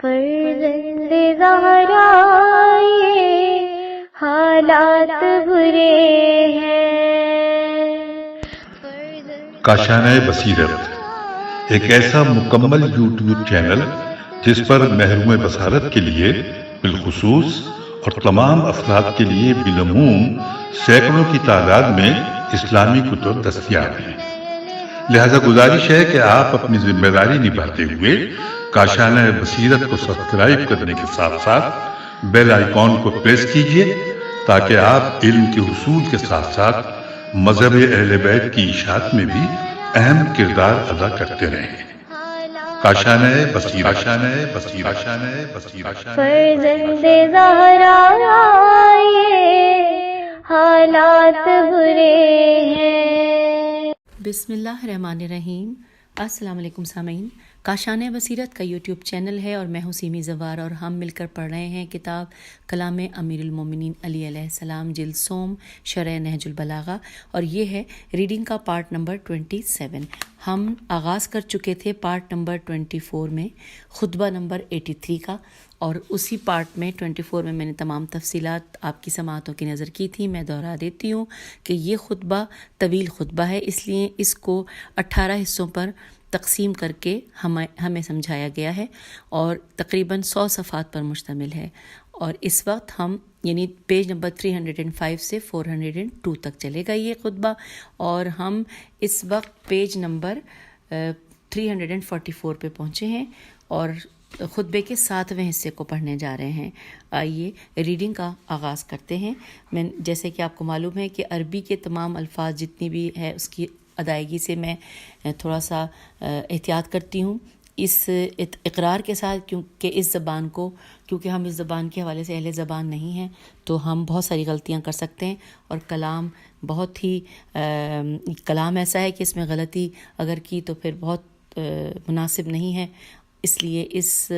فرزند زہرا یہ حالات برے ہیں. کاشانۂ بصیرت ایک ایسا مکمل یوٹیوب چینل جس پر محروم بصارت کے لیے بالخصوص اور تمام افراد کے لیے بالعموم سینکڑوں کی تعداد میں اسلامی کتب دستیاب ہیں. لہذا گزارش ہے کہ آپ اپنی ذمہ داری نبھاتے ہوئے کاشانۂ بصیرت کو سبسکرائب کرنے کے ساتھ ساتھ بیل آئیکن کو پریس کیجیے تاکہ آپ علم کے حصول کے ساتھ ساتھ مذہب اہل بیت کی اشاعت میں بھی اہم کردار ادا کرتے رہیں. کاشانۂ بصیرت. فرزند زہرا یہ حالات برے ہیں. بسم اللہ الرحمن الرحیم. السلام علیکم سامعین. کاشانۂ بصیرت کا یوٹیوب چینل ہے اور میں ہوں سیمی زوار اور ہم مل کر پڑھ رہے ہیں کتاب کلام امیر المومنین علی علیہ السلام جلد سوم شرح نہج البلاغہ اور یہ ہے ریڈنگ کا پارٹ نمبر 27. ہم آغاز کر چکے تھے پارٹ نمبر 24 میں خطبہ نمبر 83 کا اور اسی پارٹ میں 24 میں میں نے تمام تفصیلات آپ کی سماعتوں کی نظر کی تھی. میں دہرا دیتی ہوں کہ یہ خطبہ طویل خطبہ ہے، اس لیے اس کو 18 حصوں پر تقسیم کر کے ہمیں سمجھایا گیا ہے اور تقریباً 100 صفحات پر مشتمل ہے. اور اس وقت ہم یعنی پیج نمبر 305 سے 402 تک چلے گا یہ خطبہ اور ہم اس وقت پیج نمبر 344 پہ پہنچے ہیں اور خطبے کے 7ویں حصے کو پڑھنے جا رہے ہیں. آئیے ریڈنگ کا آغاز کرتے ہیں. میں جیسے کہ آپ کو معلوم ہے کہ عربی کے تمام الفاظ جتنی بھی ہے اس کی ادائیگی سے میں تھوڑا سا احتیاط کرتی ہوں اس اقرار کے ساتھ، کیونکہ اس زبان کو کیونکہ ہم اس زبان کے حوالے سے اہل زبان نہیں ہیں تو ہم بہت ساری غلطیاں کر سکتے ہیں اور کلام بہت ہی کلام ایسا ہے کہ اس میں غلطی اگر کی تو پھر بہت مناسب نہیں ہے. اس لیے اس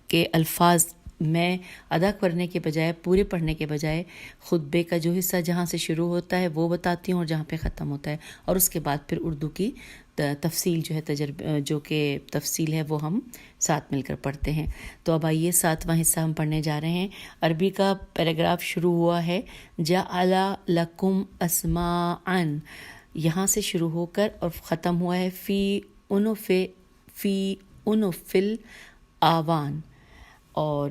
کے الفاظ میں ادا کرنے کے بجائے پورے پڑھنے کے بجائے خطبے کا جو حصہ جہاں سے شروع ہوتا ہے وہ بتاتی ہوں اور جہاں پہ ختم ہوتا ہے اور اس کے بعد پھر اردو کی تفصیل جو ہے جو کہ تفصیل ہے وہ ہم ساتھ مل کر پڑھتے ہیں. تو اب آئیے 7واں حصہ ہم پڑھنے جا رہے ہیں. عربی کا پیراگراف شروع ہوا ہے جعل لکم اسماعا، یہاں سے شروع ہو کر اور ختم ہوا ہے فی انفل آوان. اور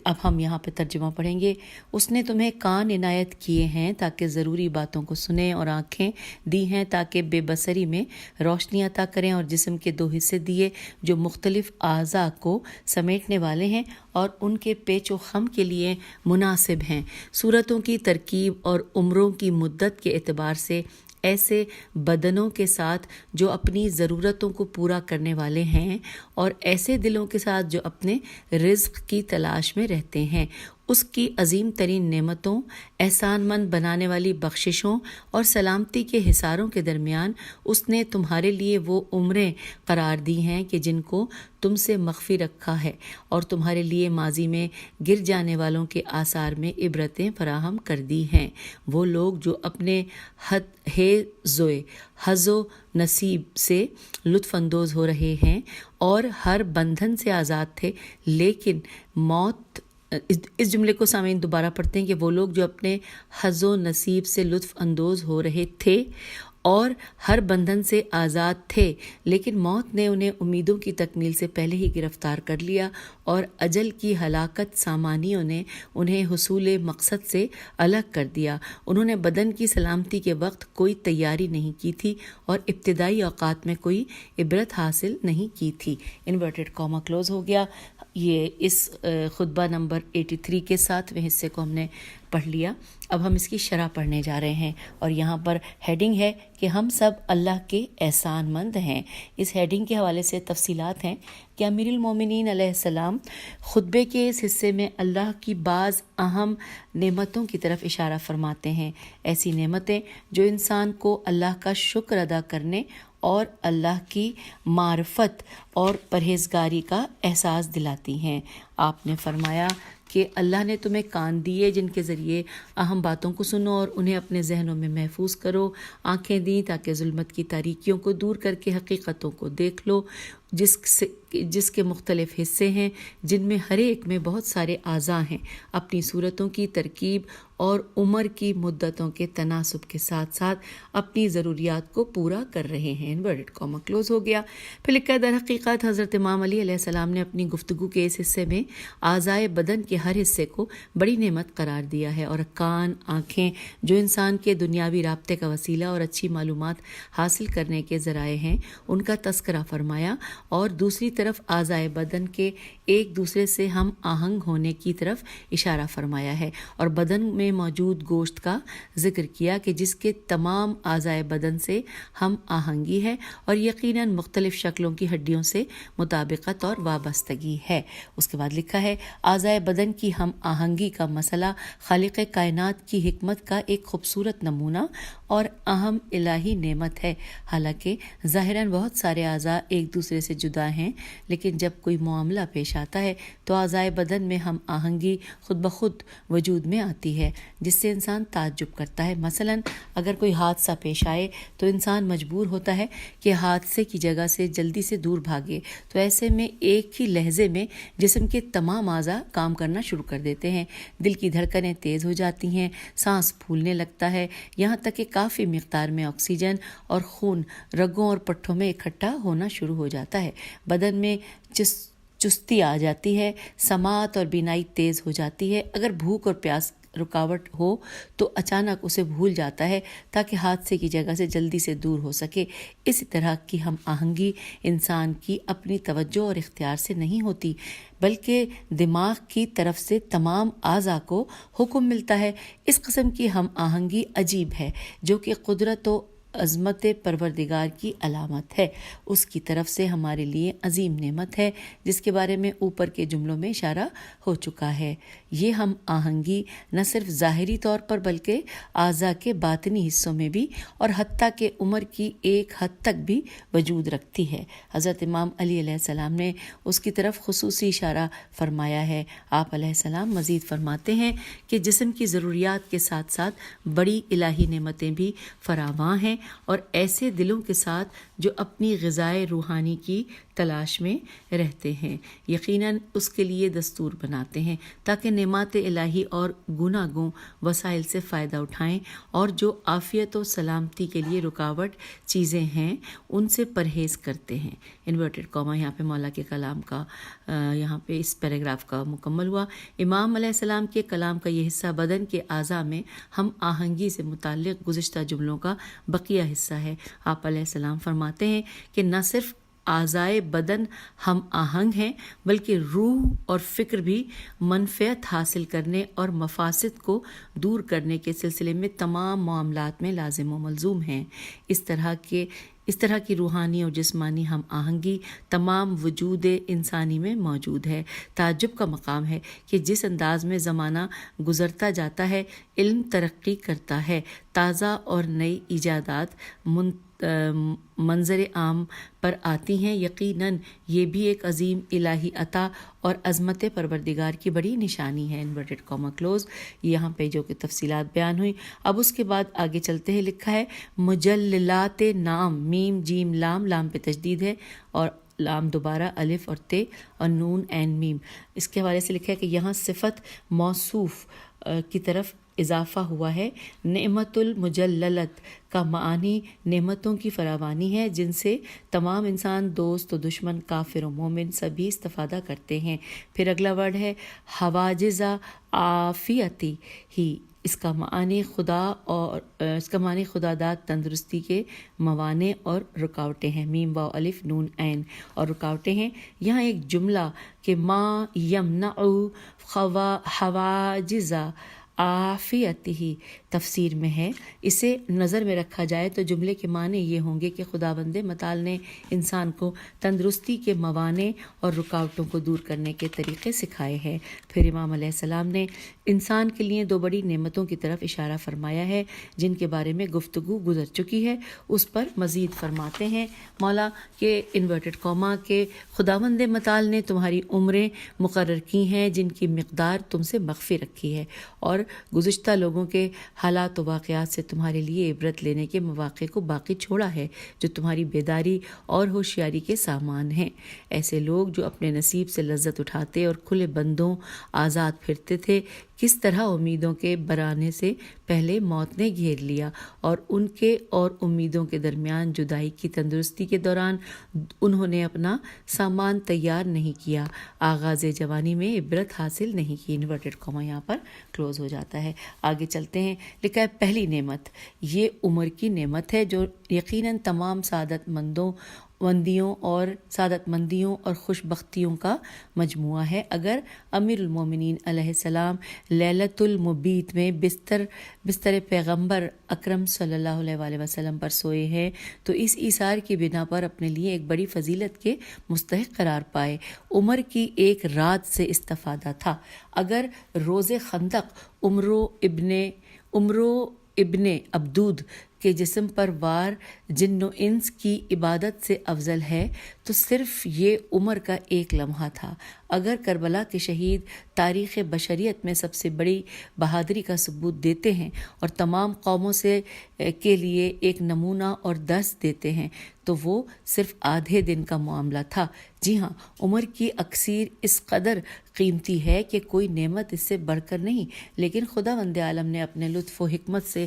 اب ہم یہاں پہ ترجمہ پڑھیں گے. اس نے تمہیں کان عنایت کیے ہیں تاکہ ضروری باتوں کو سنیں اور آنکھیں دی ہیں تاکہ بے بصری میں روشنی عطا کریں اور جسم کے 2 حصے دیے جو مختلف اعضاء کو سمیٹنے والے ہیں اور ان کے پیچ و خم کے لیے مناسب ہیں. صورتوں کی ترکیب اور عمروں کی مدت کے اعتبار سے ایسے بدنوں کے ساتھ جو اپنی ضرورتوں کو پورا کرنے والے ہیں اور ایسے دلوں کے ساتھ جو اپنے رزق کی تلاش میں رہتے ہیں. اس کی عظیم ترین نعمتوں، احسان مند بنانے والی بخششوں اور سلامتی کے حصاروں کے درمیان اس نے تمہارے لیے وہ عمریں قرار دی ہیں کہ جن کو تم سے مخفی رکھا ہے اور تمہارے لیے ماضی میں گر جانے والوں کے آثار میں عبرتیں فراہم کر دی ہیں. وہ لوگ جو اپنے حظ و نصیب سے لطف اندوز ہو رہے ہیں اور ہر بندھن سے آزاد تھے لیکن موت، اس جملے کو سامعین دوبارہ پڑھتے ہیں کہ وہ لوگ جو اپنے حظ و نصیب سے لطف اندوز ہو رہے تھے اور ہر بندھن سے آزاد تھے لیکن موت نے انہیں امیدوں کی تکمیل سے پہلے ہی گرفتار کر لیا اور اجل کی ہلاکت سامانیوں نے انہیں حصول مقصد سے الگ کر دیا. انہوں نے بدن کی سلامتی کے وقت کوئی تیاری نہیں کی تھی اور ابتدائی اوقات میں کوئی عبرت حاصل نہیں کی تھی. انورٹڈ کاما کلوز ہو گیا. یہ اس خطبہ نمبر 83 کے 7ویں حصے کو ہم نے پڑھ لیا. اب ہم اس کی شرح پڑھنے جا رہے ہیں اور یہاں پر ہیڈنگ ہے کہ ہم سب اللہ کے احسان مند ہیں. اس ہیڈنگ کے حوالے سے تفصیلات ہیں کہ امیر المومنین علیہ السلام خطبے کے اس حصے میں اللہ کی بعض اہم نعمتوں کی طرف اشارہ فرماتے ہیں. ایسی نعمتیں جو انسان کو اللہ کا شکر ادا کرنے اور اللہ کی معرفت اور پرہیزگاری کا احساس دلاتی ہیں. آپ نے فرمایا کہ اللہ نے تمہیں کان دیے جن کے ذریعے اہم باتوں کو سنو اور انہیں اپنے ذہنوں میں محفوظ کرو، آنکھیں دیں تاکہ ظلمت کی تاریکیوں کو دور کر کے حقیقتوں کو دیکھ لو، جس کے مختلف حصے ہیں، جن میں ہر ایک میں بہت سارے اعضاء ہیں، اپنی صورتوں کی ترکیب اور عمر کی مدتوں کے تناسب کے ساتھ ساتھ اپنی ضروریات کو پورا کر رہے ہیں۔ انورٹڈ کاما کلوز ہو گیا۔ پھر لکھا ہے در حقیقت حضرت امام علی علیہ السلام نے اپنی گفتگو کے اس حصے میں اعضائے بدن کے ہر حصے کو بڑی نعمت قرار دیا ہے، اور کان، آنکھیں جو انسان کے دنیاوی رابطے کا وسیلہ اور اچھی معلومات حاصل کرنے کے ذرائع ہیں، ان کا تذکرہ فرمایا، اور دوسری طرف اعضائے بدن کے ایک دوسرے سے ہم آہنگ ہونے کی طرف اشارہ فرمایا ہے، اور بدن میں موجود گوشت کا ذکر کیا کہ جس کے تمام اعضائے بدن سے ہم آہنگی ہے اور یقیناً مختلف شکلوں کی ہڈیوں سے مطابقت اور وابستگی ہے۔ اس کے بعد لکھا ہے اعضائے بدن کی ہم آہنگی کا مسئلہ خالق کائنات کی حکمت کا ایک خوبصورت نمونہ اور اہم الہی نعمت ہے۔ حالانکہ ظاہراً بہت سارے اعضاء ایک دوسرے سے جدا ہیں، لیکن جب کوئی معاملہ پیش آتا ہے تو اعضائے بدن میں ہم آہنگی خود بخود وجود میں آتی ہے، جس سے انسان تعجب کرتا ہے۔ مثلاً اگر کوئی حادثہ پیش آئے تو انسان مجبور ہوتا ہے کہ حادثے کی جگہ سے جلدی سے دور بھاگے، تو ایسے میں ایک ہی لحظے میں جسم کے تمام اعضاء کام کرنا شروع کر دیتے ہیں۔ دل کی دھڑکنیں تیز ہو جاتی ہیں، سانس پھولنے لگتا ہے، یہاں تک کہ کافی مقدار میں آکسیجن اور خون رگوں اور پٹھوں میں اکٹھا ہونا شروع ہو جاتا ہے۔ بدن میں چستی آ جاتی ہے، سماعت اور بینائی تیز ہو جاتی ہے۔ اگر بھوک اور پیاس رکاوٹ ہو تو اچانک اسے بھول جاتا ہے تاکہ حادثے کی جگہ سے جلدی سے دور ہو سکے۔ اسی طرح کی ہم آہنگی انسان کی اپنی توجہ اور اختیار سے نہیں ہوتی، بلکہ دماغ کی طرف سے تمام اعضاء کو حکم ملتا ہے۔ اس قسم کی ہم آہنگی عجیب ہے، جو کہ قدرت و عظمت پروردگار کی علامت ہے، اس کی طرف سے ہمارے لیے عظیم نعمت ہے، جس کے بارے میں اوپر کے جملوں میں اشارہ ہو چکا ہے۔ یہ ہم آہنگی نہ صرف ظاہری طور پر بلکہ اعضاء کے باطنی حصوں میں بھی اور حتیٰ کہ عمر کی ایک حد تک بھی وجود رکھتی ہے۔ حضرت امام علی علیہ السلام نے اس کی طرف خصوصی اشارہ فرمایا ہے۔ آپ علیہ السلام مزید فرماتے ہیں کہ جسم کی ضروریات کے ساتھ ساتھ بڑی الہی نعمتیں بھی فراواں ہیں، اور ایسے دلوں کے ساتھ جو اپنی غذائے روحانی کی تلاش میں رہتے ہیں یقیناً اس کے لیے دستور بناتے ہیں تاکہ نعمات الہی اور گوناگوں وسائل سے فائدہ اٹھائیں، اور جو عافیت و سلامتی کے لیے رکاوٹ چیزیں ہیں ان سے پرہیز کرتے ہیں۔ انورٹڈ کاما یہاں پہ مولا کے کلام کا یہاں پہ اس پیراگراف کا مکمل ہوا۔ امام علیہ السلام کے کلام کا یہ حصہ بدن کے اعضاء میں ہم آہنگی سے متعلق گزشتہ جملوں کا بقیہ حصہ ہے۔ آپ علیہ السلام فرماتے ہیں کہ نہ صرف اعضائے بدن ہم آہنگ ہیں بلکہ روح اور فکر بھی منفعت حاصل کرنے اور مفاسد کو دور کرنے کے سلسلے میں تمام معاملات میں لازم و ملزوم ہیں۔ اس طرح کی روحانی اور جسمانی ہم آہنگی تمام وجود انسانی میں موجود ہے۔ تعجب کا مقام ہے کہ جس انداز میں زمانہ گزرتا جاتا ہے، علم ترقی کرتا ہے، تازہ اور نئی ایجادات منظر عام پر آتی ہیں، یقیناً یہ بھی ایک عظیم الہی عطا اور عظمت پروردگار کی بڑی نشانی ہے۔ انورٹڈ کاما کلوز، یہاں پہ جو کہ تفصیلات بیان ہوئی۔ اب اس کے بعد آگے چلتے ہیں، لکھا ہے مجللات نام، میم جیم لام، لام پہ تشدید ہے اور لام دوبارہ الف اور تے اور نون عین میم۔ اس کے حوالے سے لکھا ہے کہ یہاں صفت موصوف کی طرف اضافہ ہوا ہے۔ نعمت المجللت کا معنی نعمتوں کی فراوانی ہے جن سے تمام انسان، دوست و دشمن، کافر و مومن سبھی استفادہ کرتے ہیں۔ پھر اگلا ورڈ ہے حواجز عافیتی ہی، اس کا معنی خدا داد تندرستی کے موانع اور رکاوٹیں ہیں۔ میم واو الف نون عین اور رکاوٹیں ہیں۔ یہاں ایک جملہ کہ ما یمنع حواجز عافیتی ہی تفسیر میں ہے، اسے نظر میں رکھا جائے تو جملے کے معنی یہ ہوں گے کہ خداوند متعال نے انسان کو تندرستی کے موانع اور رکاوٹوں کو دور کرنے کے طریقے سکھائے ہیں۔ پھر امام علیہ السلام نے انسان کے لیے دو بڑی نعمتوں کی طرف اشارہ فرمایا ہے جن کے بارے میں گفتگو گزر چکی ہے، اس پر مزید فرماتے ہیں مولا کہ انورٹڈ کاما کے خداوند متعال نے تمہاری عمریں مقرر کی ہیں جن کی مقدار تم سے مخفی رکھی ہے، اور گزشتہ لوگوں کے حالات و واقعات سے تمہارے لیے عبرت لینے کے مواقع کو باقی چھوڑا ہے جو تمہاری بیداری اور ہوشیاری کے سامان ہیں۔ ایسے لوگ جو اپنے نصیب سے لذت اٹھاتے اور کھلے بندوں آزاد پھرتے تھے، کس طرح امیدوں کے برانے سے پہلے موت نے گھیر لیا اور ان کے اور امیدوں کے درمیان جدائی کی تندرستی کے دوران انہوں نے اپنا سامان تیار نہیں کیا، آغاز جوانی میں عبرت حاصل نہیں کی۔ انورٹڈ کاما یہاں پر کلوز ہو جاتا ہے۔ آگے چلتے ہیں، لکھا ہے پہلی نعمت یہ عمر کی نعمت ہے جو یقیناً تمام سعادت مندیوں اور خوش بختیوں کا مجموعہ ہے۔ اگر امیر المومنین علیہ السلام لیلۃ المبیت میں بستر پیغمبر اکرم صلی اللہ علیہ وآلہ وسلم پر سوئے ہیں تو اس ایثار کی بنا پر اپنے لیے ایک بڑی فضیلت کے مستحق قرار پائے۔ عمر کی ایک رات سے استفادہ تھا۔ اگر روز خندق عمرو ابن عبدود کے جسم پر وار جن و انس کی عبادت سے افضل ہے تو صرف یہ عمر کا ایک لمحہ تھا۔ اگر کربلا کے شہید تاریخ بشریت میں سب سے بڑی بہادری کا ثبوت دیتے ہیں اور تمام قوموں کے لیے ایک نمونہ اور درس دیتے ہیں تو وہ صرف آدھے دن کا معاملہ تھا۔ جی ہاں، عمر کی اکثیر اس قدر قیمتی ہے کہ کوئی نعمت اس سے بڑھ کر نہیں، لیکن خداوند عالم نے اپنے لطف و حکمت سے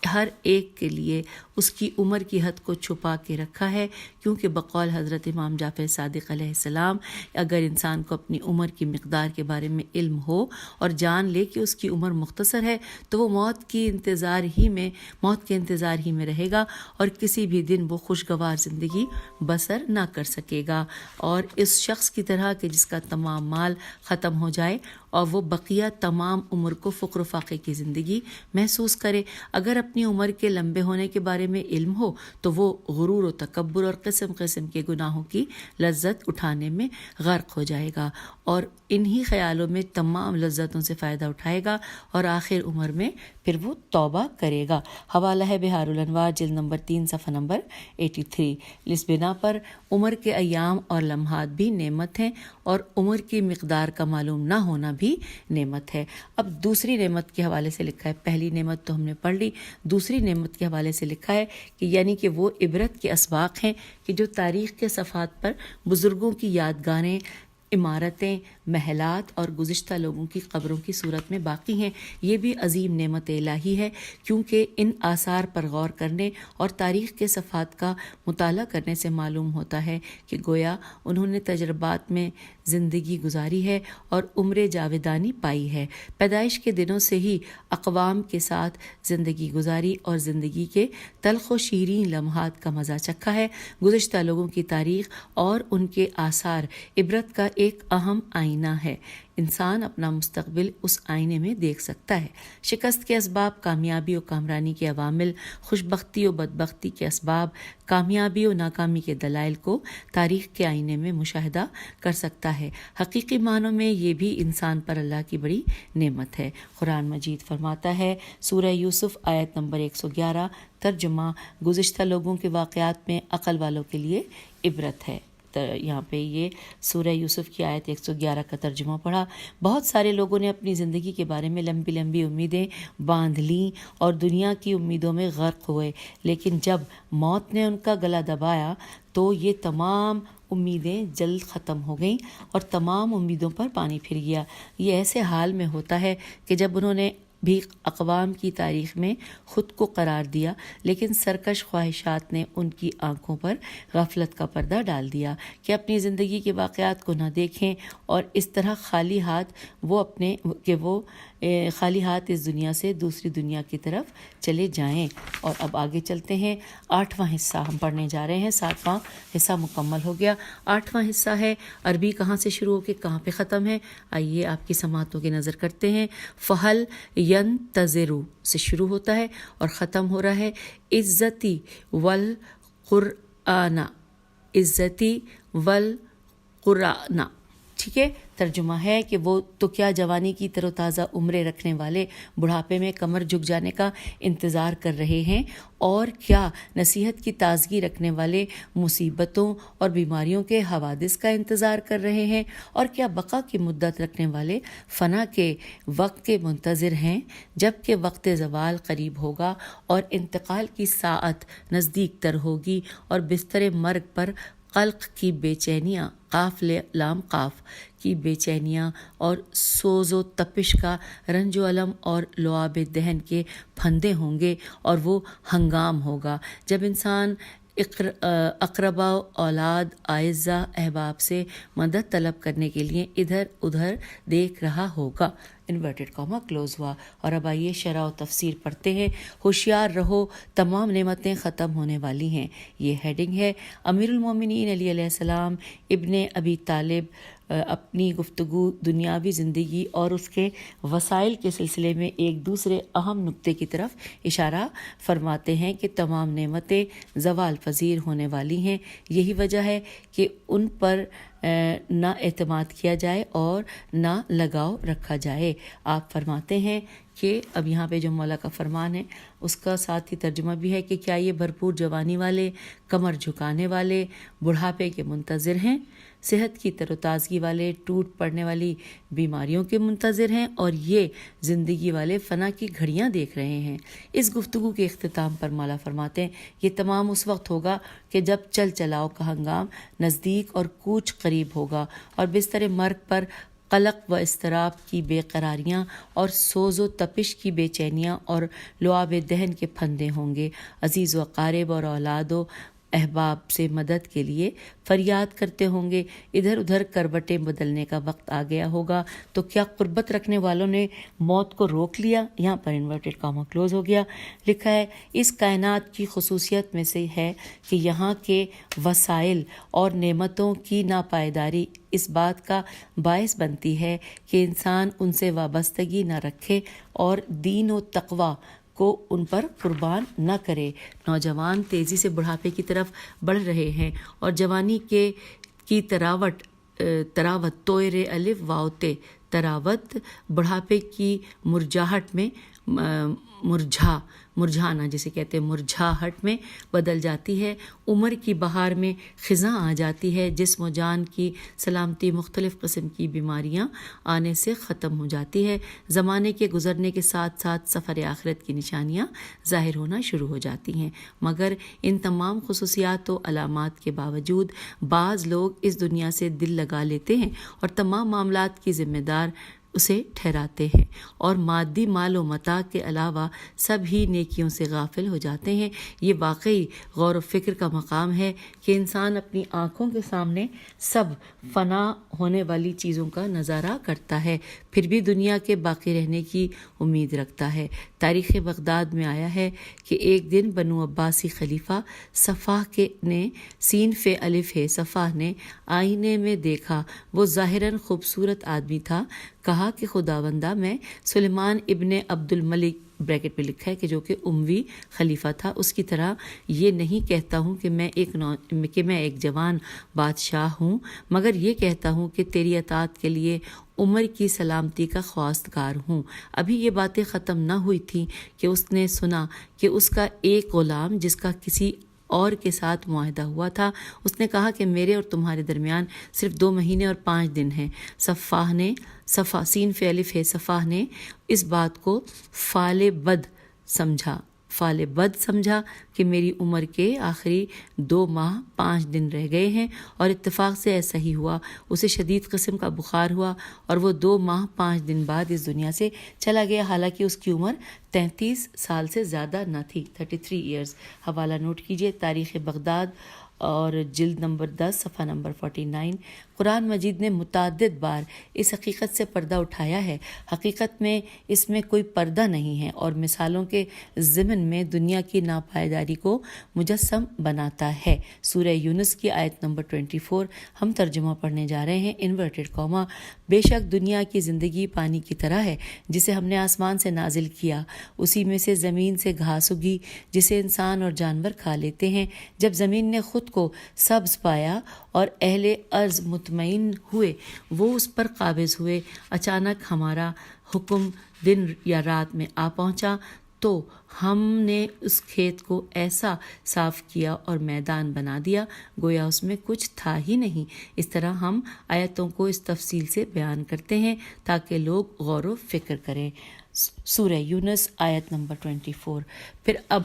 ہر ایک کے لیے اس کی عمر کی حد کو چھپا کے رکھا ہے، کیونکہ بقول حضرت امام جعفر صادق علیہ السلام اگر انسان کو اپنی عمر کی مقدار کے بارے میں علم ہو اور جان لے کہ اس کی عمر مختصر ہے تو وہ موت کے انتظار ہی میں رہے گا اور کسی بھی دن وہ خوشگوار زندگی بسر نہ کر سکے گا، اور اس شخص کی طرح کہ جس کا تمام مال ختم ہو جائے اور وہ بقیہ تمام عمر کو فقر و فاقے کی زندگی محسوس کرے۔ اگر اپنی عمر کے لمبے ہونے کے بارے میں علم ہو تو وہ غرور و تکبر اور قسم قسم کے گناہوں کی لذت اٹھانے میں غرق ہو جائے گا اور انہی خیالوں میں تمام لذتوں سے فائدہ اٹھائے گا اور آخر عمر میں پھر وہ توبہ کرے گا۔ حوالہ ہے بہار الانوار جلد نمبر 3 صفحہ نمبر 83۔ اس بنا پر عمر کے ایام اور لمحات بھی نعمت ہیں اور عمر کی مقدار کا معلوم نہ ہونا بھی نعمت ہے۔ اب دوسری نعمت کے حوالے سے لکھا ہے، پہلی نعمت تو ہم نے پڑھ لی، دوسری نعمت کے حوالے سے لکھا ہے کہ یعنی کہ وہ عبرت کے اسباق ہیں کہ جو تاریخ کے صفحات پر بزرگوں کی یادگاریں، عمارتیں، محلات اور گزشتہ لوگوں کی قبروں کی صورت میں باقی ہیں۔ یہ بھی عظیم نعمت الہی ہے، کیونکہ ان آثار پر غور کرنے اور تاریخ کے صفحات کا مطالعہ کرنے سے معلوم ہوتا ہے کہ گویا انہوں نے تجربات میں زندگی گزاری ہے اور عمر جاویدانی پائی ہے۔ پیدائش کے دنوں سے ہی اقوام کے ساتھ زندگی گزاری اور زندگی کے تلخ و شیریں لمحات کا مزہ چکھا ہے۔ گزشتہ لوگوں کی تاریخ اور ان کے آثار عبرت کا ایک اہم آئینہ ہے۔ انسان اپنا مستقبل اس آئینے میں دیکھ سکتا ہے۔ شکست کے اسباب، کامیابی و کامرانی کے عوامل، خوشبختی و بدبختی کے اسباب، کامیابی و ناکامی کے دلائل کو تاریخ کے آئینے میں مشاہدہ کر سکتا ہے۔ حقیقی معنوں میں یہ بھی انسان پر اللہ کی بڑی نعمت ہے۔ قرآن مجید فرماتا ہے، سورہ یوسف آیت نمبر 111، ترجمہ: گزشتہ لوگوں کے واقعات میں عقل والوں کے لیے عبرت ہے۔ یہاں پہ یہ سورہ یوسف کی آیت 111 کا ترجمہ پڑھا۔ بہت سارے لوگوں نے اپنی زندگی کے بارے میں لمبی لمبی امیدیں باندھ لیں اور دنیا کی امیدوں میں غرق ہوئے، لیکن جب موت نے ان کا گلا دبایا تو یہ تمام امیدیں جلد ختم ہو گئیں اور تمام امیدوں پر پانی پھر گیا۔ یہ ایسے حال میں ہوتا ہے کہ جب انہوں نے بھی اقوام کی تاریخ میں خود کو قرار دیا، لیکن سرکش خواہشات نے ان کی آنکھوں پر غفلت کا پردہ ڈال دیا کہ اپنی زندگی کے واقعات کو نہ دیکھیں اور اس طرح خالی ہاتھ اس دنیا سے دوسری دنیا کی طرف چلے جائیں۔ اور اب آگے چلتے ہیں، 8واں حصہ ہم پڑھنے جا رہے ہیں، 7واں حصہ مکمل ہو گیا۔ 8واں حصہ ہے عربی کہاں سے شروع ہو کے کہاں پہ ختم ہے، آئیے آپ کی سماعتوں کی نظر کرتے ہیں۔ فہل ینتظرو سے شروع ہوتا ہے اور ختم ہو رہا ہے عزتی والقرآن، عزتی والقرآن۔ ٹھیک ہے. ترجمہ ہے کہ وہ تو کیا جوانی کی تر و تازہ عمریں رکھنے والے بڑھاپے میں کمر جھک جانے کا انتظار کر رہے ہیں، اور کیا نصیحت کی تازگی رکھنے والے مصیبتوں اور بیماریوں کے حوادث کا انتظار کر رہے ہیں، اور کیا بقا کی مدت رکھنے والے فنا کے وقت کے منتظر ہیں، جب کہ وقت زوال قریب ہوگا اور انتقال کی ساعت نزدیک تر ہوگی، اور بستر مرگ پر قلق کی بے چینیاں، قاف لام قاف کی بے چینیاں اور سوز و تپش کا رنج و علم اور لعاب دہن کے پھندے ہوں گے، اور وہ ہنگام ہوگا جب انسان اقربا، اولاد، اعزا، احباب سے مدد طلب کرنے کے لیے ادھر ادھر دیکھ رہا ہوگا. انورٹڈ کاما کلوز ہوا. اور اب آئیے شرح و تفسیر پڑھتے ہیں. ہوشیار رہو، تمام نعمتیں ختم ہونے والی ہیں. یہ ہیڈنگ ہے. امیر المومنین علی علیہ السلام ابن ابی طالب اپنی گفتگو دنیاوی زندگی اور اس کے وسائل کے سلسلے میں ایک دوسرے اہم نقطے کی طرف اشارہ فرماتے ہیں کہ تمام نعمتیں زوال پذیر ہونے والی ہیں. یہی وجہ ہے کہ ان پر نہ اعتماد کیا جائے اور نہ لگاؤ رکھا جائے. آپ فرماتے ہیں کہ اب یہاں پہ جو مولا کا فرمان ہے اس کا ساتھ ہی ترجمہ بھی ہے کہ کیا یہ بھرپور جوانی والے، کمر جھکانے والے، بڑھاپے کے منتظر ہیں، صحت کی تر و تازگی والے، ٹوٹ پڑنے والی بیماریوں کے منتظر ہیں، اور یہ زندگی والے فنا کی گھڑیاں دیکھ رہے ہیں. اس گفتگو کے اختتام پر مولا فرماتے ہیں یہ تمام اس وقت ہوگا کہ جب چل چلاؤ کا ہنگام نزدیک اور کوچ قریب ہوگا، اور بستر مرگ پر قلق و اضطراب کی بے قراریاں اور سوز و تپش کی بے چینیاں اور لعاب دہن کے پھندے ہوں گے. عزیز و اقارب اور اولاد و احباب سے مدد کے لیے فریاد کرتے ہوں گے. ادھر ادھر کروٹیں بدلنے کا وقت آ گیا ہوگا. تو کیا قربت رکھنے والوں نے موت کو روک لیا؟ یہاں پر انورٹڈ کاما کلوز ہو گیا. لکھا ہے اس کائنات کی خصوصیت میں سے ہے کہ یہاں کے وسائل اور نعمتوں کی ناپائیداری اس بات کا باعث بنتی ہے کہ انسان ان سے وابستگی نہ رکھے اور دین و تقوی کو ان پر قربان نہ کرے. نوجوان تیزی سے بڑھاپے کی طرف بڑھ رہے ہیں، اور جوانی کی تراوت توئر الف واؤتے تراوت بڑھاپے کی مرجھاہٹ میں مرجھانا جسے کہتے ہیں مرجھاہٹ میں بدل جاتی ہے. عمر کی بہار میں خزاں آ جاتی ہے. جسم و جان کی سلامتی مختلف قسم کی بیماریاں آنے سے ختم ہو جاتی ہے. زمانے کے گزرنے کے ساتھ ساتھ سفر آخرت کی نشانیاں ظاہر ہونا شروع ہو جاتی ہیں. مگر ان تمام خصوصیات و علامات کے باوجود بعض لوگ اس دنیا سے دل لگا لیتے ہیں اور تمام معاملات کی ذمہ دار اسے ٹھہراتے ہیں، اور مادی مال و متاع کے علاوہ سب ہی نیکیوں سے غافل ہو جاتے ہیں. یہ واقعی غور و فکر کا مقام ہے کہ انسان اپنی آنکھوں کے سامنے سب فنا ہونے والی چیزوں کا نظارہ کرتا ہے، پھر بھی دنیا کے باقی رہنے کی امید رکھتا ہے. تاریخ بغداد میں آیا ہے کہ ایک دن بنو عباسی خلیفہ صفاح نے سین فے الف ہے صفاح نے آئینے میں دیکھا. وہ ظاہراً خوبصورت آدمی تھا. کہا کہ خداوندہ میں سلیمان ابن عبد الملک بریکٹ پہ لکھا ہے کہ جو کہ اموی خلیفہ تھا اس کی طرح یہ نہیں کہتا ہوں کہ میں ایک جوان بادشاہ ہوں، مگر یہ کہتا ہوں کہ تیری اطاعت کے لیے عمر کی سلامتی کا خواستگار ہوں. ابھی یہ باتیں ختم نہ ہوئی تھیں کہ اس نے سنا کہ اس کا ایک غلام جس کا کسی اور کے ساتھ معاہدہ ہوا تھا، اس نے کہا کہ میرے اور تمہارے درمیان صرف 2 مہینے اور 5 دن ہیں. سین فے الف ہے صفاح نے اس بات کو فال بد سمجھا کہ میری عمر کے آخری 2 ماہ 5 دن رہ گئے ہیں، اور اتفاق سے ایسا ہی ہوا. اسے شدید قسم کا بخار ہوا اور وہ 2 ماہ 5 دن بعد اس دنیا سے چلا گیا، حالانکہ اس کی عمر 33 سال سے زیادہ نہ تھی. 33 ایئرز. حوالہ نوٹ کیجیے تاریخ بغداد اور جلد نمبر 10 صفحہ نمبر 49. قرآن مجید نے متعدد بار اس حقیقت سے پردہ اٹھایا ہے. حقیقت میں اس میں کوئی پردہ نہیں ہے اور مثالوں کے ضمن میں دنیا کی ناپائیداری کو مجسم بناتا ہے. سورہ یونس کی آیت نمبر 24 ہم ترجمہ پڑھنے جا رہے ہیں. انورٹڈ کاما. بے شک دنیا کی زندگی پانی کی طرح ہے جسے ہم نے آسمان سے نازل کیا، اسی میں سے زمین سے گھاس اگی جسے انسان اور جانور کھا لیتے ہیں. جب زمین نے خود کو سبز پایا اور اہل ارض مطمئن ہوئے وہ اس پر قابض ہوئے۔ اچانک ہمارا حکم دن یا رات میں آ پہنچا تو ہم نے اس کھیت کو ایسا صاف کیا اور میدان بنا دیا گویا اس میں کچھ تھا ہی نہیں۔ اس طرح ہم آیتوں کو اس تفصیل سے بیان کرتے ہیں تاکہ لوگ غور و فکر کریں۔ سورہ یونس آیت نمبر 24۔ پھر اب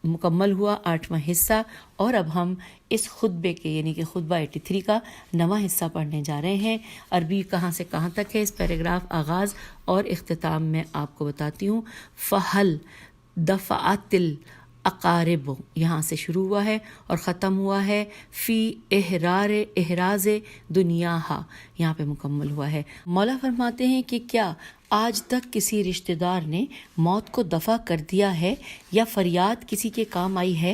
مکمل ہوا 8واں حصہ، اور اب ہم اس خطبے کے یعنی کہ خطبہ 83 کا نواں حصہ پڑھنے جا رہے ہیں۔ عربی کہاں سے کہاں تک ہے، اس پیراگراف آغاز اور اختتام میں آپ کو بتاتی ہوں۔ فہل دفعت الاقارب یہاں سے شروع ہوا ہے اور ختم ہوا ہے فی احراز دنیاہا، یہاں پہ مکمل ہوا ہے۔ مولا فرماتے ہیں کہ کیا آج تک کسی رشتہ دار نے موت کو دفع کر دیا ہے یا فریاد کسی کے کام آئی ہے؟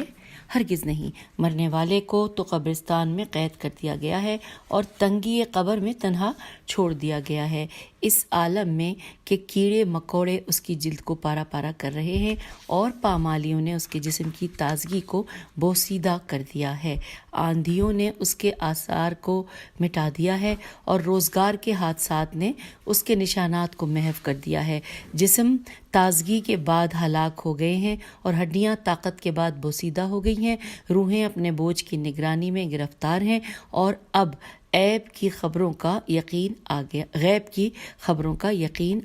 ہرگز نہیں۔ مرنے والے کو تو قبرستان میں قید کر دیا گیا ہے اور تنگی قبر میں تنہا چھوڑ دیا گیا ہے، اس عالم میں کہ کیڑے مکوڑے اس کی جلد کو پارا پارا کر رہے ہیں اور پامالیوں نے اس کے جسم کی تازگی کو بوسیدہ کر دیا ہے، آندھیوں نے اس کے آثار کو مٹا دیا ہے اور روزگار کے حادثات نے اس کے نشانات کو محو کر دیا ہے۔ جسم تازگی کے بعد ہلاک ہو گئے ہیں اور ہڈیاں طاقت کے بعد بوسیدہ ہو گئی ہیں، روحیں اپنے بوجھ کی نگرانی میں گرفتار ہیں، اور اب غیب کی خبروں کا یقین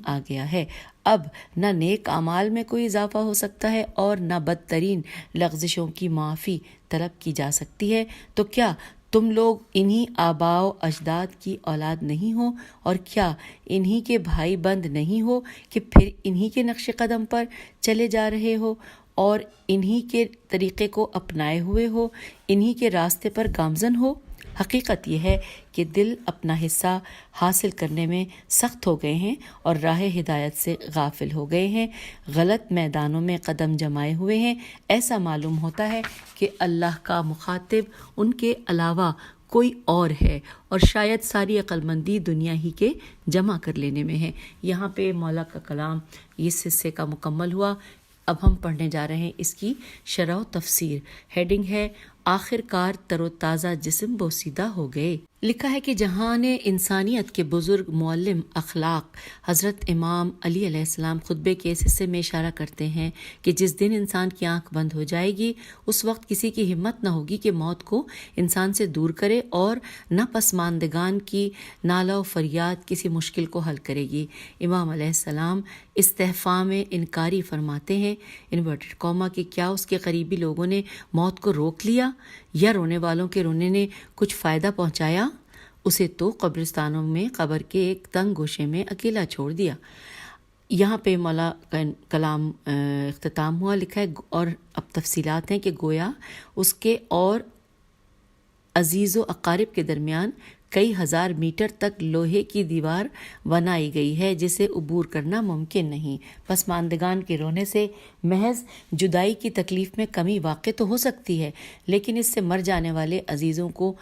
آ گیا ہے۔ اب نہ نیک اعمال میں کوئی اضافہ ہو سکتا ہے اور نہ بدترین لغزشوں کی معافی طلب کی جا سکتی ہے۔ تو کیا تم لوگ انہی آباء و اجداد کی اولاد نہیں ہو، اور کیا انہی کے بھائی بند نہیں ہو کہ پھر انہی کے نقش قدم پر چلے جا رہے ہو اور انہی کے طریقے کو اپنائے ہوئے ہو، انہی کے راستے پر گامزن ہو؟ حقیقت یہ ہے کہ دل اپنا حصہ حاصل کرنے میں سخت ہو گئے ہیں اور راہ ہدایت سے غافل ہو گئے ہیں، غلط میدانوں میں قدم جمائے ہوئے ہیں۔ ایسا معلوم ہوتا ہے کہ اللہ کا مخاطب ان کے علاوہ کوئی اور ہے، اور شاید ساری عقل مندی دنیا ہی کے جمع کر لینے میں ہے۔ یہاں پہ مولا کا کلام اس حصے کا مکمل ہوا۔ اب ہم پڑھنے جا رہے ہیں اس کی شرح و تفسیر۔ ہیڈنگ ہے آخر کار تر و تازہ جسم بوسیدہ ہو گئے۔ لکھا ہے کہ جہان انسانیت کے بزرگ معلم اخلاق حضرت امام علی علیہ السلام خطبے کے اس حصے میں اشارہ کرتے ہیں کہ جس دن انسان کی آنکھ بند ہو جائے گی اس وقت کسی کی ہمت نہ ہوگی کہ موت کو انسان سے دور کرے، اور نہ پسماندگان کی نالہ و فریاد کسی مشکل کو حل کرے گی۔ امام علیہ السلام استفہام انکاری فرماتے ہیں انورٹڈ کاما کہ کیا اس کے قریبی لوگوں نے موت کو روک لیا یا رونے والوں کے رونے نے کچھ فائدہ پہنچایا؟ اسے تو قبرستانوں میں قبر کے ایک تنگ گوشے میں اکیلا چھوڑ دیا۔ یہاں پہ مولا کا کلام اختتام ہوا۔ لکھا ہے اور اب تفصیلات ہیں کہ گویا اس کے اور عزیز و اقارب کے درمیان کئی ہزار میٹر تک لوہے کی دیوار بنائی گئی ہے جسے عبور کرنا ممکن نہیں۔ پسماندگان کے رونے سے محض جدائی کی تکلیف میں کمی واقع تو ہو سکتی ہے، لیکن اس سے مر جانے والے عزیزوں کو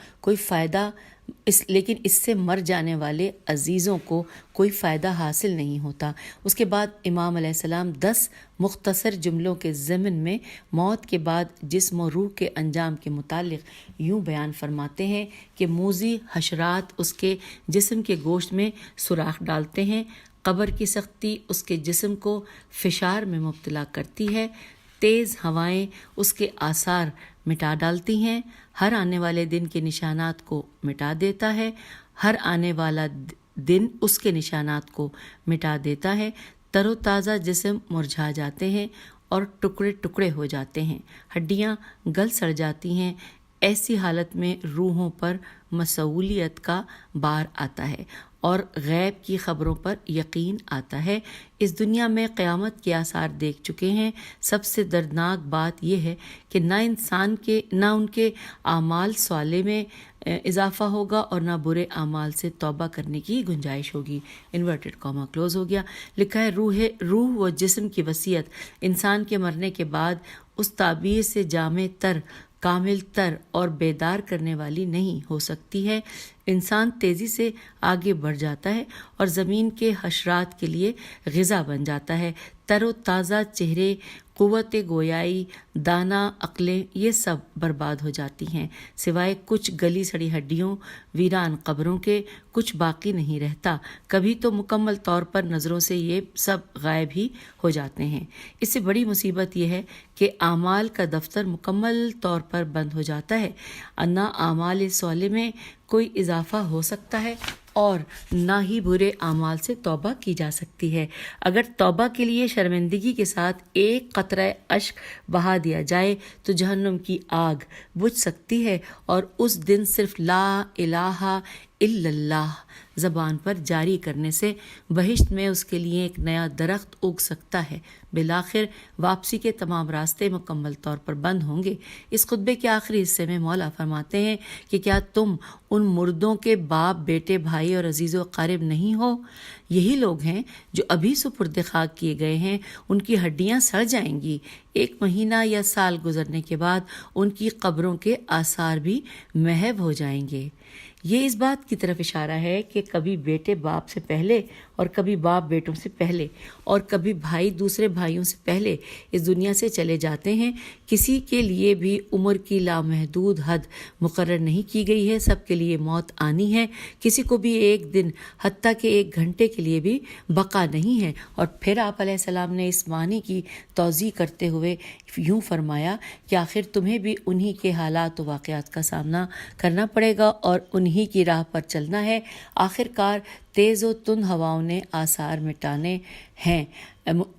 کوئی فائدہ حاصل نہیں ہوتا۔ اس کے بعد امام علیہ السلام 10 مختصر جملوں کے ضمن میں موت کے بعد جسم و روح کے انجام کے متعلق یوں بیان فرماتے ہیں کہ موذی حشرات اس کے جسم کے گوشت میں سوراخ ڈالتے ہیں، قبر کی سختی اس کے جسم کو فشار میں مبتلا کرتی ہے، تیز ہوائیں اس کے آثار مٹا ڈالتی ہیں، ہر آنے والے دن کے نشانات کو مٹا دیتا ہے، ہر آنے والا دن اس کے نشانات کو مٹا دیتا ہے، تر و تازہ جسم مرجھا جاتے ہیں اور ٹکڑے ٹکڑے ہو جاتے ہیں، ہڈیاں گل سڑ جاتی ہیں۔ ایسی حالت میں روحوں پر مسئولیت کا بار آتا ہے اور غیب کی خبروں پر یقین آتا ہے۔ اس دنیا میں قیامت کے آثار دیکھ چکے ہیں۔ سب سے دردناک بات یہ ہے کہ نہ ان کے اعمال صالح میں اضافہ ہوگا اور نہ برے اعمال سے توبہ کرنے کی گنجائش ہوگی۔ انورٹڈ کاما کلوز ہو گیا۔ لکھا ہے روح و جسم کی وصیت انسان کے مرنے کے بعد اس تعبیر سے جامع تر، کامل تر اور بیدار کرنے والی نہیں ہو سکتی ہے انسان تیزی سے آگے بڑھ جاتا ہے اور زمین کے حشرات کے لیے غذا بن جاتا ہے۔ تر و تازہ چہرے، قوت گویائی، دانا عقلیں، یہ سب برباد ہو جاتی ہیں، سوائے کچھ گلی سڑی ہڈیوں، ویران قبروں کے کچھ باقی نہیں رہتا۔ کبھی تو مکمل طور پر نظروں سے یہ سب غائب ہی ہو جاتے ہیں۔ اس سے بڑی مصیبت یہ ہے کہ اعمال کا دفتر مکمل طور پر بند ہو جاتا ہے، نہ اعمال صالح میں کوئی اضافہ ہو سکتا ہے اور نہ ہی برے اعمال سے توبہ کی جا سکتی ہے۔ اگر توبہ کے لیے شرمندگی کے ساتھ ایک قطرہ اشک بہا دیا جائے تو جہنم کی آگ بجھ سکتی ہے اور اس دن صرف لا الہ الا اللہ زبان پر جاری کرنے سے بہشت میں اس کے لیے ایک نیا درخت اگ سکتا ہے۔ بالآخر واپسی کے تمام راستے مکمل طور پر بند ہوں گے۔ اس خطبے کے آخری حصے میں مولا فرماتے ہیں کہ کیا تم ان مردوں کے باپ، بیٹے، بھائی اور عزیز و اقارب نہیں ہو؟ یہی لوگ ہیں جو ابھی سپرد خاک کیے گئے ہیں، ان کی ہڈیاں سڑ جائیں گی، 1 مہینہ یا سال گزرنے کے بعد ان کی قبروں کے آثار بھی محو ہو جائیں گے۔ یہ اس بات کی طرف اشارہ ہے کہ کبھی بیٹے باپ سے پہلے اور کبھی باپ بیٹوں سے پہلے اور کبھی بھائی دوسرے بھائیوں سے پہلے اس دنیا سے چلے جاتے ہیں۔ کسی کے لیے بھی عمر کی لامحدود حد مقرر نہیں کی گئی ہے، سب کے لیے موت آنی ہے، کسی کو بھی ایک دن حتیٰ کہ 1 گھنٹے کے لیے بھی بقا نہیں ہے۔ اور پھر آپ علیہ السلام نے اس معنی کی توضیح کرتے ہوئے یوں فرمایا کہ آخر تمہیں بھی انہی کے حالات و واقعات کا سامنا کرنا پڑے گا اور انہی کی راہ پر چلنا ہے۔ آخر کار تیز و تند ہواؤں نے آثار مٹانے ہیں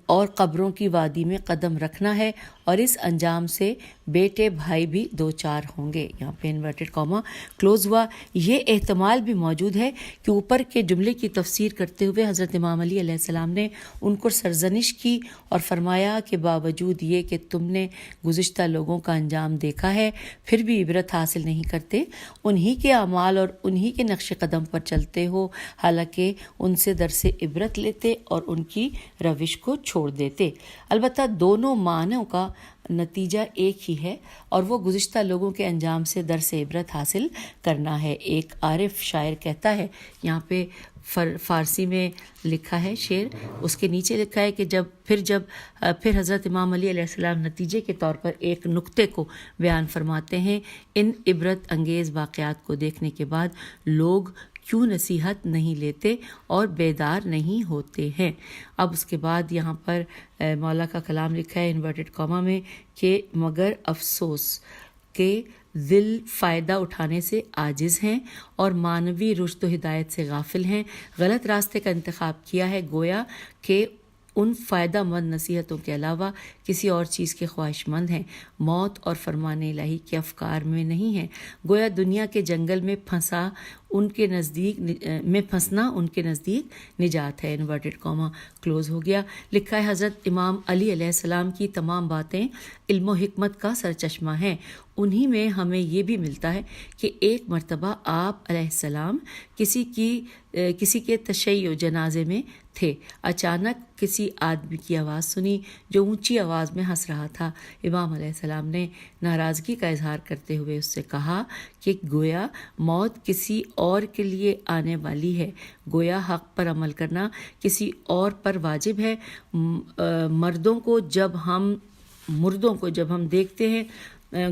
اور قبروں کی وادی میں قدم رکھنا ہے، اور اس انجام سے بیٹے بھائی بھی 2-4 ہوں گے۔ یہاں پہ انورٹڈ کاما کلوز ہوا۔ یہ احتمال بھی موجود ہے کہ اوپر کے جملے کی تفسیر کرتے ہوئے حضرت امام علی علیہ السلام نے ان کو سرزنش کی اور فرمایا کہ باوجود یہ کہ تم نے گزشتہ لوگوں کا انجام دیکھا ہے پھر بھی عبرت حاصل نہیں کرتے، انہی کے اعمال اور انہی کے نقش قدم پر چلتے ہو، حالانکہ ان سے درس عبرت لیتے اور ان کی روش کو چھوڑ دیتے۔ البتہ دونوں معنوں کا نتیجہ ایک ہی ہے اور وہ گزشتہ لوگوں کے انجام سے درس عبرت حاصل کرنا ہے۔ ایک عارف شاعر کہتا ہے، یہاں پہ فارسی میں لکھا ہے شعر، اس کے نیچے لکھا ہے کہ پھر حضرت امام علی علیہ السلام نتیجے کے طور پر ایک نقطے کو بیان فرماتے ہیں، ان عبرت انگیز واقعات کو دیکھنے کے بعد لوگ کیوں نصیحت نہیں لیتے اور بیدار نہیں ہوتے ہیں۔ اب اس کے بعد یہاں پر مولا کا کلام لکھا ہے انورٹڈ کاما میں کہ مگر افسوس کہ دل فائدہ اٹھانے سے عاجز ہیں اور معنوی رشد و ہدایت سے غافل ہیں، غلط راستے کا انتخاب کیا ہے، گویا کہ ان فائدہ مند نصیحتوں کے علاوہ کسی اور چیز کے خواہش مند ہیں، موت اور فرمان الہی کے افکار میں نہیں ہیں، گویا دنیا کے جنگل میں پھنسنا ان کے نزدیک نجات ہے۔ انورٹڈ کاما کلوز ہو گیا۔ لکھا ہے حضرت امام علی علیہ السلام کی تمام باتیں علم و حکمت کا سرچشمہ ہیں، انہی میں ہمیں یہ بھی ملتا ہے کہ ایک مرتبہ آپ علیہ السلام کسی کے تشیع جنازے میں تھے، اچانک کسی آدمی کی آواز سنی جو اونچی آواز میں ہنس رہا تھا۔ امام علیہ السلام نے ناراضگی کا اظہار کرتے ہوئے اس سے کہا کہ گویا موت کسی اور کے لیے آنے والی ہے، گویا حق پر عمل کرنا کسی اور پر واجب ہے۔ مردوں کو جب ہم دیکھتے ہیں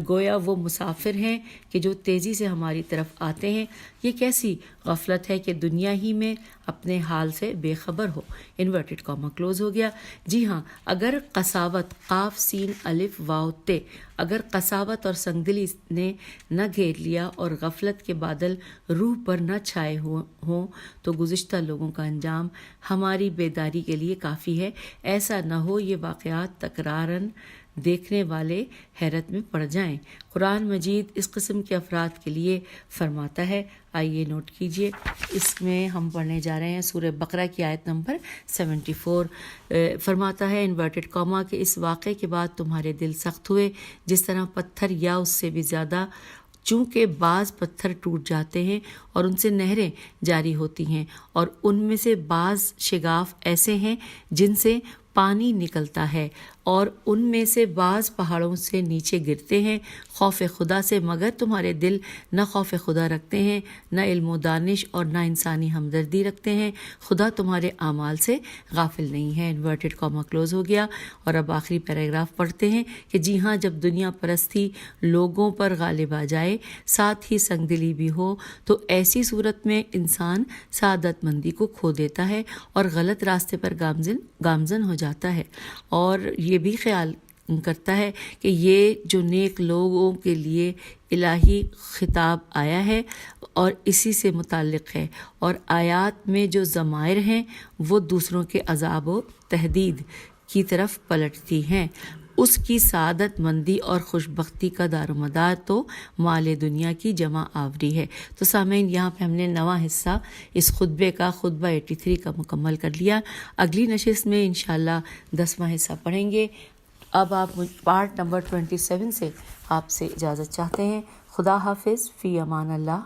گویا وہ مسافر ہیں کہ جو تیزی سے ہماری طرف آتے ہیں، یہ کیسی غفلت ہے کہ دنیا ہی میں اپنے حال سے بے خبر ہو۔ انورٹڈ کاما کلوز ہو گیا۔ جی ہاں، اگر قساوت قاف سین الف واو تے اگر قساوت اور سنگدلی نے نہ گھیر لیا اور غفلت کے بادل روح پر نہ چھائے ہوں تو گزشتہ لوگوں کا انجام ہماری بیداری کے لیے کافی ہے۔ ایسا نہ ہو یہ واقعات تکرارن دیکھنے والے حیرت میں پڑ جائیں۔ قرآن مجید اس قسم کے افراد کے لیے فرماتا ہے، آئیے نوٹ کیجئے، اس میں ہم پڑھنے جا رہے ہیں سورہ بقرہ کی آیت نمبر 74۔ فرماتا ہے انورٹڈ کاما کہ اس واقعے کے بعد تمہارے دل سخت ہوئے جس طرح پتھر یا اس سے بھی زیادہ، چونکہ بعض پتھر ٹوٹ جاتے ہیں اور ان سے نہریں جاری ہوتی ہیں، اور ان میں سے بعض شگاف ایسے ہیں جن سے پانی نکلتا ہے اور ان میں سے بعض پہاڑوں سے نیچے گرتے ہیں خوف خدا سے، مگر تمہارے دل نہ خوف خدا رکھتے ہیں، نہ علم و دانش اور نہ انسانی ہمدردی رکھتے ہیں۔ خدا تمہارے اعمال سے غافل نہیں ہے۔ انورٹڈ کاما کلوز ہو گیا۔ اور اب آخری پیراگراف پڑھتے ہیں کہ جی ہاں، جب دنیا پرستی لوگوں پر غالب آ جائے، ساتھ ہی سنگ دلی بھی ہو، تو ایسی صورت میں انسان سعادت مندی کو کھو دیتا ہے اور غلط راستے پر گامزن ہو جاتا ہے، اور یہ بھی خیال کرتا ہے کہ یہ جو نیک لوگوں کے لیے الہی خطاب آیا ہے اور اسی سے متعلق ہے، اور آیات میں جو ضمائر ہیں وہ دوسروں کے عذاب و تہدید کی طرف پلٹتی ہیں۔ اس کی سعادت مندی اور خوش بختی کا دار و مدار تو مال دنیا کی جمع آوری ہے۔ تو سامعین، یہاں پہ ہم نے نواں حصہ اس خطبے کا، خطبہ 83 کا مکمل کر لیا۔ اگلی نشست میں انشاءاللہ 10واں حصہ پڑھیں گے۔ اب آپ پارٹ نمبر 27 سے آپ سے اجازت چاہتے ہیں۔ خدا حافظ، فی امان اللہ۔